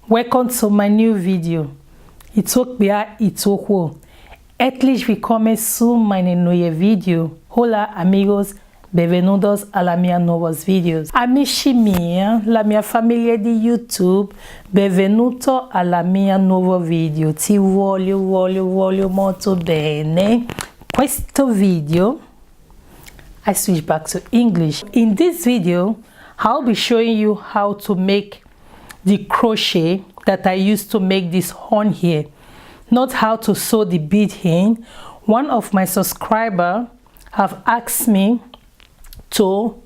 Welcome to my new video. Itoku. Herzlich willkommen zu meinem neuen Video. Hola amigos, benvenutos a la mia nuovos videos. Amici mia, la mia famiglia di YouTube, benvenuto alla mia nuovo video. Ti voglio molto bene. Questo video, I switch back to English. In this video, I'll be showing you how to make the crochet that I used to make this horn here, not how to sew the bead in. One of my subscribers have asked me to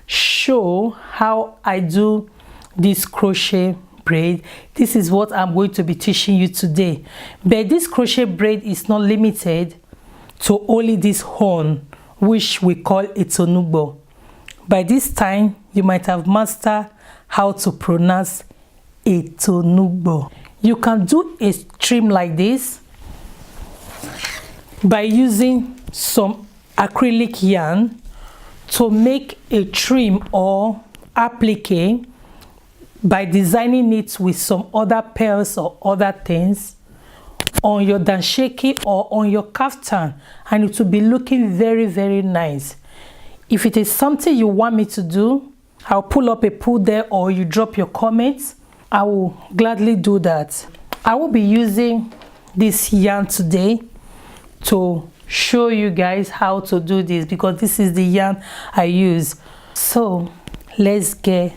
show how I do this crochet braid. This is what I'm going to be teaching you today. But this crochet braid is not limited to only this horn, which we call itonugbo. By this time, you might have mastered how to pronounce itonugbo. You can do a trim like this by using some acrylic yarn to make a trim or applique by designing it with some other pearls or other things on your dashiki or on your kaftan, and it will be looking very nice. If it is something you want me to do, I'll pull up a poll there, or you drop your comments. I will gladly do that. I will be using this yarn today to show you guys how to do this, because this is the yarn I use. So let's get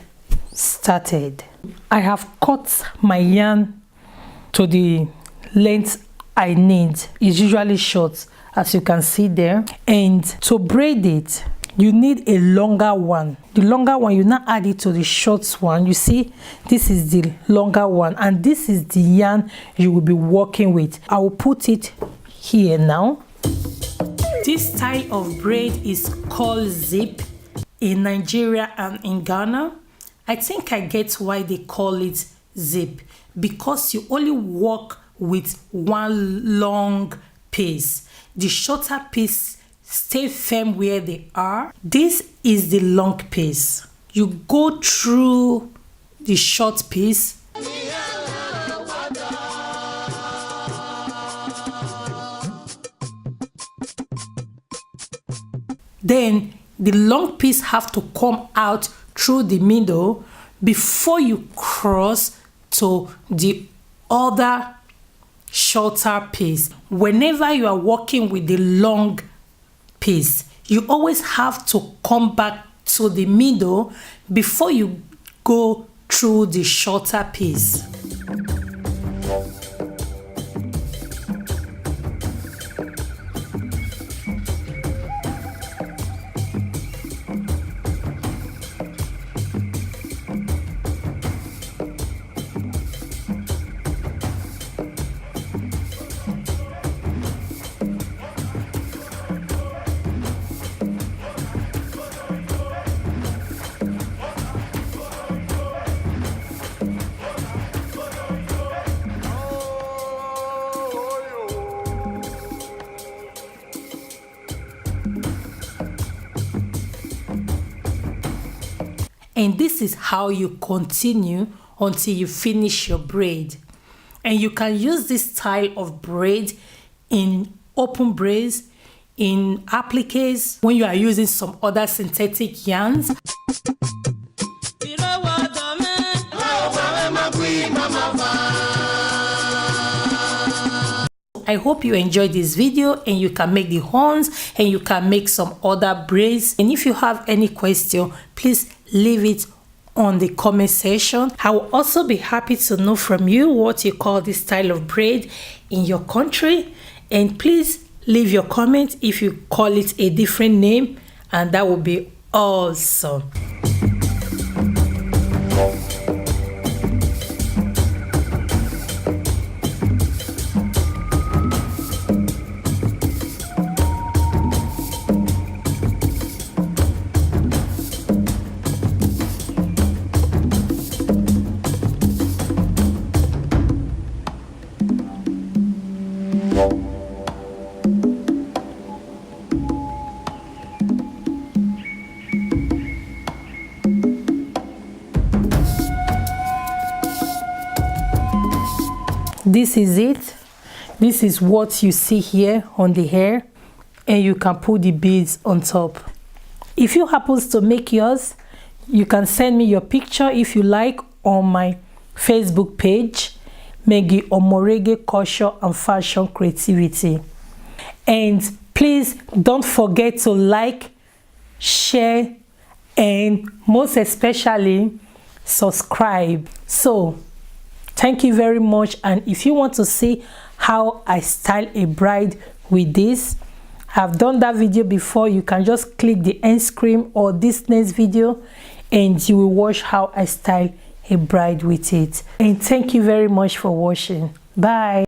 started. I have cut my yarn to the length I need. It's usually short, as you can see there, and to braid it you need a longer one. The longer one, you now add it to the short one. You see, this is the longer one, and this is the yarn you will be working with. I will put it here now. This style of braid is called zip in Nigeria and in Ghana. I think I get why they call it zip, because you only work with one long piece. The shorter piece stay firm where they are. This is the long piece. You go through the short piece. Then the long piece have to come out through the middle before you cross to the other shorter piece. Whenever you are working with the long piece, you always have to come back to the middle before you go through the shorter piece. And this is how you continue until you finish your braid. And you can use this style of braid in open braids, in appliques, when you are using some other synthetic yarns. I hope you enjoyed this video, and you can make the horns, and you can make some other braids. And if you have any question, please leave it on the comment section. I will also be happy to know from you what you call this style of braid in your country, and please leave your comment if you call it a different name, and that would be awesome. this is it. This is what you see here on the hair, and you can put the beads on top. If you happen to make yours, you can send me your picture if you like on my Facebook page, Meggie Omoregie Culture and Fashion Creativity. And please don't forget to like, share, and most especially subscribe. So thank you very much. And if you want to see how I style a bride with this, I've done that video before. You can just click the end screen or this next video and you will watch how I style a bride with it. And thank you very much for watching. Bye.